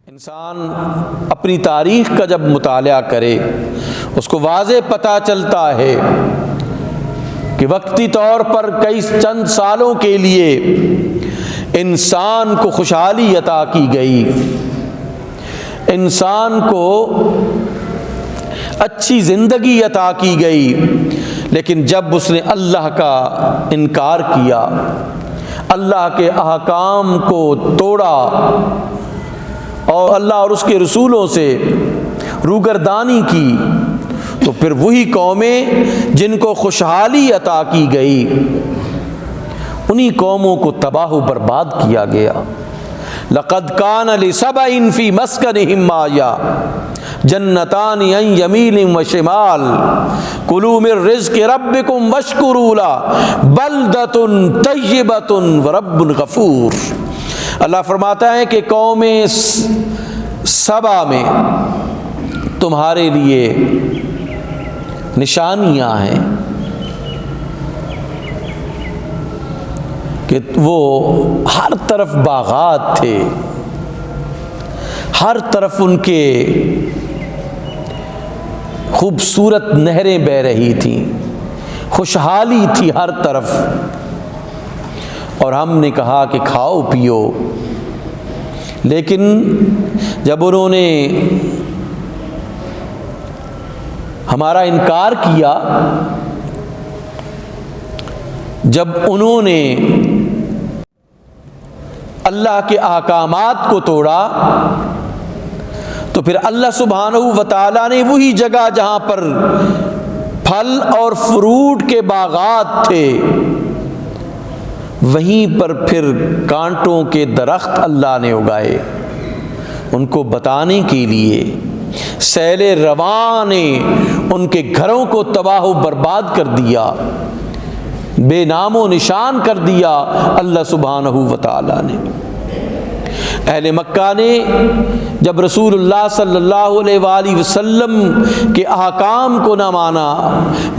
انسان اپنی تاریخ کا جب مطالعہ کرے اس کو واضح پتہ چلتا ہے کہ وقتی طور پر کئی چند سالوں کے لیے انسان کو خوشحالی عطا کی گئی، انسان کو اچھی زندگی عطا کی گئی، لیکن جب اس نے اللہ کا انکار کیا، اللہ کے احکام کو توڑا اور اللہ اور اس کے رسولوں سے روگردانی کی، تو پھر وہی قومیں جن کو خوشحالی عطا کی گئی انہی قوموں کو تباہ و برباد کیا گیا۔ لقد کان لسبع فی مسکنہم آیۃ جنتان عن یمین و شمال کلوا من رزق ربکم واشکروا لہ بلدۃ طیبۃ ورب غفور۔ اللہ فرماتا ہے کہ قوم سبا میں تمہارے لیے نشانیاں ہیں کہ وہ ہر طرف باغات تھے، ہر طرف ان کے خوبصورت نہریں بہہ رہی تھیں، خوشحالی تھی ہر طرف، اور ہم نے کہا کہ کھاؤ پیو، لیکن جب انہوں نے ہمارا انکار کیا، جب انہوں نے اللہ کے احکامات کو توڑا، تو پھر اللہ سبحانہ و تعالیٰ نے وہی جگہ جہاں پر پھل اور فروٹ کے باغات تھے وہیں پر پھر کانٹوں کے درخت اللہ نے اگائے، ان کو بتانے کے لیے سیل رواں نے ان کے گھروں کو تباہ و برباد کر دیا، بے نام و نشان کر دیا اللہ سبحانہ و تعالیٰ نے۔ اہل مکہ نے جب رسول اللہ صلی اللہ علیہ وآلہ وسلم کے احکام کو نہ مانا،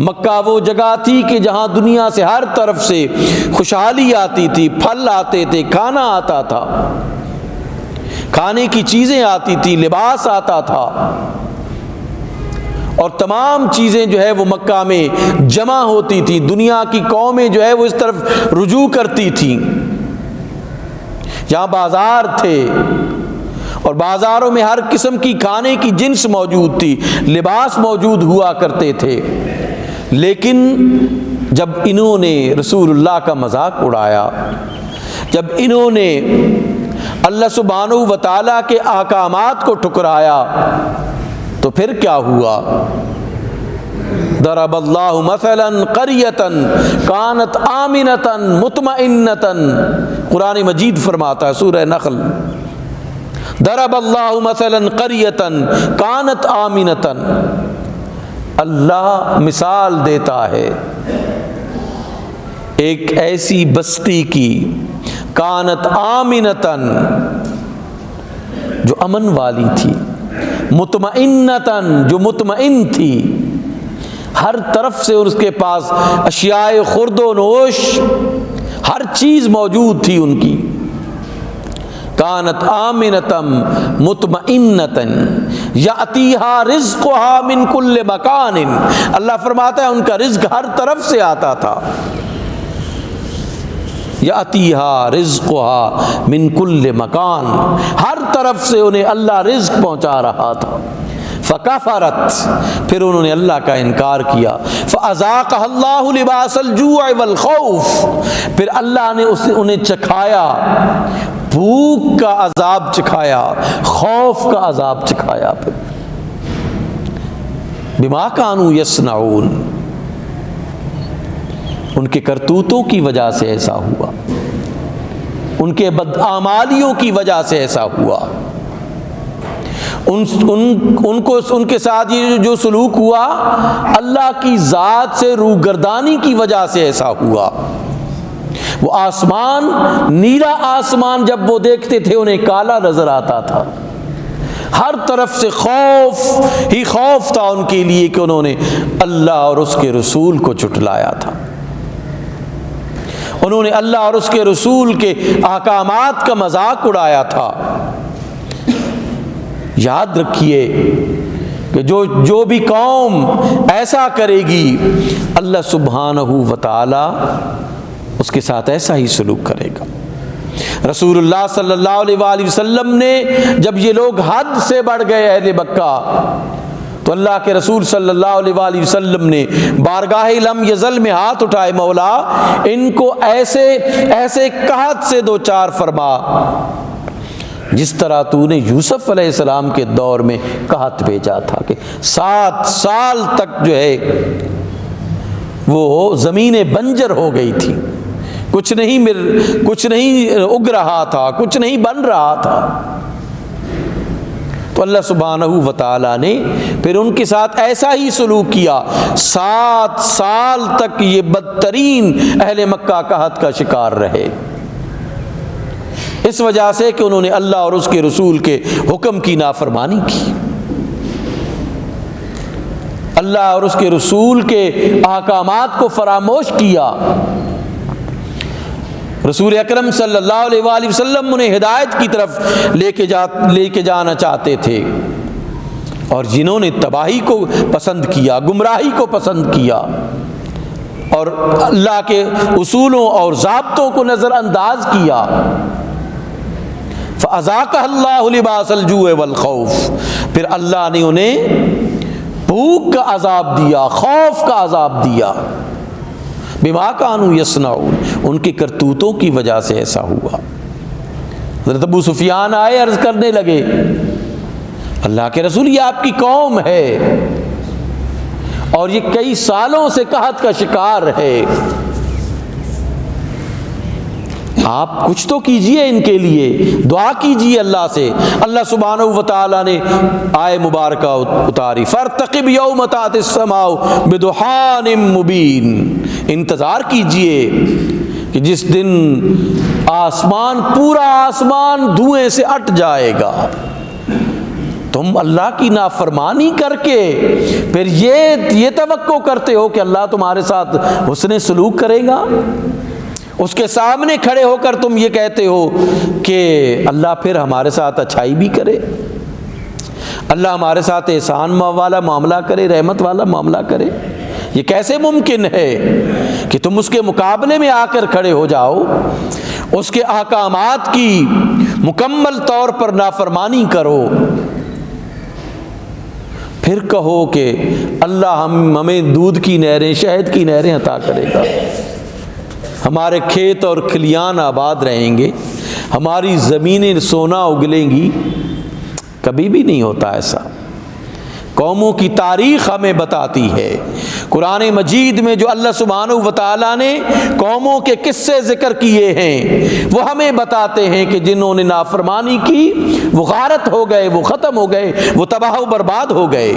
مکہ وہ جگہ تھی کہ جہاں دنیا سے ہر طرف سے خوشحالی آتی تھی، پھل آتے تھے، کھانا آتا تھا، کھانے کی چیزیں آتی تھی، لباس آتا تھا، اور تمام چیزیں جو ہے وہ مکہ میں جمع ہوتی تھی، دنیا کی قومیں جو ہے وہ اس طرف رجوع کرتی تھیں، جہاں بازار تھے اور بازاروں میں ہر قسم کی کھانے کی جنس موجود تھی، لباس موجود ہوا کرتے تھے، لیکن جب انہوں نے رسول اللہ کا مذاق اڑایا، جب انہوں نے اللہ سبحانہ و تعالیٰ کے احکامات کو ٹھکرایا، تو پھر کیا ہوا؟ ضرب اللہ مثلا قریۃ کانت آمنۃ مطمئنۃ، قرآن مجید فرماتا ہے سورہ نحل، ضرب اللہ مثلا قریۃ کانت آمنۃ، اللہ مثال دیتا ہے ایک ایسی بستی کی، کانت آمنۃ جو امن والی تھی، مطمئنۃ جو مطمئن تھی، ہر طرف سے اس کے پاس اشیاء خورد و نوش ہر چیز موجود تھی ان کی، کانت آمنۃ مطمئنۃ یأتیہا رزقہا من کل مکان، اللہ فرماتا ہے ان کا رزق ہر طرف سے آتا تھا، یأتیہا رزقہا من کل مکان، ہر طرف سے انہیں اللہ رزق پہنچا رہا تھا، فکفرت، پھر انہوں نے اللہ کا انکار کیا، فاذاقها اللہ لباس الجوع والخوف، پھر اللہ نے انہیں چکھایا بھوک کا عذاب چکھایا، خوف کا عذاب چکھایا، پھر بما کانوا یصنعون، ان کے کرتوتوں کی وجہ سے ایسا ہوا، ان کے بدعمالیوں کی وجہ سے ایسا ہوا، ان کے ساتھ یہ جو سلوک ہوا اللہ کی ذات سے روگردانی کی وجہ سے ایسا ہوا۔ وہ آسمان، نیلا آسمان جب وہ دیکھتے تھے انہیں کالا نظر آتا تھا، ہر طرف سے خوف ہی خوف تھا ان کے لیے کہ انہوں نے اللہ اور اس کے رسول کو جھٹلایا تھا، انہوں نے اللہ اور اس کے رسول کے احکامات کا مذاق اڑایا تھا۔ یاد رکھیے کہ جو بھی قوم ایسا کرے گی اللہ سبحانہ و تعالی اس کے ساتھ ایسا ہی سلوک کرے گا۔ رسول اللہ صلی اللہ علیہ وآلہ وسلم نے جب یہ لوگ حد سے بڑھ گئے اہل مکہ، تو اللہ کے رسول صلی اللہ علیہ وآلہ وسلم نے بارگاہ لم یزل میں ہاتھ اٹھائے، مولا ان کو ایسے ایسے قحط سے دو چار فرما جس طرح تو نے یوسف علیہ السلام کے دور میں قحط بھیجا تھا کہ 7 سال تک جو ہے وہ زمینیں بنجر ہو گئی تھی، کچھ نہیں اگ رہا تھا، کچھ نہیں بن رہا تھا۔ تو اللہ سبحانہ و تعالیٰ نے پھر ان کے ساتھ ایسا ہی سلوک کیا، 7 سال تک یہ بدترین اہل مکہ قحط کا شکار رہے، اس وجہ سے کہ انہوں نے اللہ اور اس کے رسول کے حکم کی نافرمانی کی، اللہ اور اس کے رسول کے احکامات کو فراموش کیا۔ رسول اکرم صلی اللہ علیہ وآلہ وسلم انہیں ہدایت کی طرف لے کے جانا چاہتے تھے، اور جنہوں نے تباہی کو پسند کیا، گمراہی کو پسند کیا اور اللہ کے اصولوں اور ضابطوں کو نظر انداز کیا، فَأَذَاقَهَا اللَّهُ لِبَاسَ الْجُوعِ وَالْخَوْفِ، پھر اللہ نے انہیں بھوک کا عذاب دیا، خوف کا عذاب دیا، بما کانوا یصنعون، ان کے کرتوتوں کی وجہ سے ایسا ہوا۔ حضرت ابو سفیان آئے، عرض کرنے لگے اللہ کے رسول یہ آپ کی قوم ہے اور یہ کئی سالوں سے قحط کا شکار ہے، آپ کچھ تو کیجئے ان کے لیے، دعا کیجئے اللہ سے۔ اللہ سبحانہ و تعالیٰ نے آیہ مبارکہ اتاری، فارتقب یوم تأتی السماء بدخان مبین، انتظار کیجئے کہ جس دن آسمان، پورا آسمان دھوئیں سے اٹ جائے گا، تم اللہ کی نافرمانی کر کے پھر یہ توقع کرتے ہو کہ اللہ تمہارے ساتھ حسن سلوک کرے گا، اس کے سامنے کھڑے ہو کر تم یہ کہتے ہو کہ اللہ پھر ہمارے ساتھ اچھائی بھی کرے، اللہ ہمارے ساتھ احسان والا معاملہ کرے، رحمت والا معاملہ کرے۔ یہ کیسے ممکن ہے کہ تم اس کے مقابلے میں آ کر کھڑے ہو جاؤ، اس کے احکامات کی مکمل طور پر نافرمانی کرو، پھر کہو کہ اللہ ہمیں دودھ کی نہریں، شہد کی نہریں عطا کرے گا، ہمارے کھیت اور کھلیان آباد رہیں گے، ہماری زمینیں سونا اگلیں گی۔ کبھی بھی نہیں ہوتا ایسا۔ قوموں کی تاریخ ہمیں بتاتی ہے، قرآن مجید میں جو اللہ سبحانہ و تعالیٰ نے قوموں کے قصے ذکر کیے ہیں وہ ہمیں بتاتے ہیں کہ جنہوں نے نافرمانی کی وہ غارت ہو گئے، وہ ختم ہو گئے، وہ تباہ و برباد ہو گئے،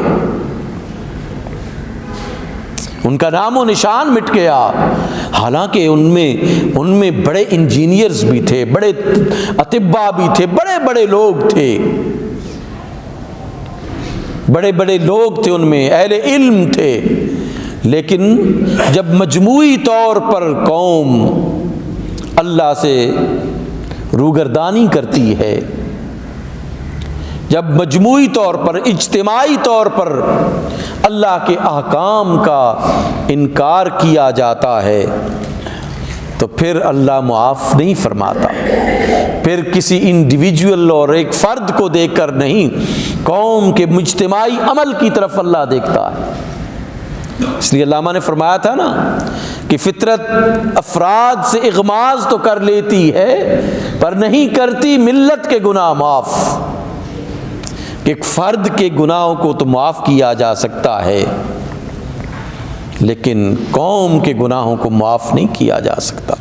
ان کا نام و نشان مٹ گیا۔ حالانکہ ان میں بڑے انجینئرز بھی تھے، بڑے اطباء بھی تھے، بڑے لوگ تھے، بڑے لوگ تھے، ان میں اہل علم تھے، لیکن جب مجموعی طور پر قوم اللہ سے روگردانی کرتی ہے، جب مجموعی طور پر، اجتماعی طور پر اللہ کے احکام کا انکار کیا جاتا ہے تو پھر اللہ معاف نہیں فرماتا، پھر کسی انڈیویجول اور ایک فرد کو دیکھ کر نہیں، قوم کے اجتماعی عمل کی طرف اللہ دیکھتا ہے۔ اس لیے علامہ نے فرمایا تھا نا کہ فطرت افراد سے اغماض تو کر لیتی ہے پر نہیں کرتی ملت کے گناہ معاف، کہ ایک فرد کے گناہوں کو تو معاف کیا جا سکتا ہے لیکن قوم کے گناہوں کو معاف نہیں کیا جا سکتا۔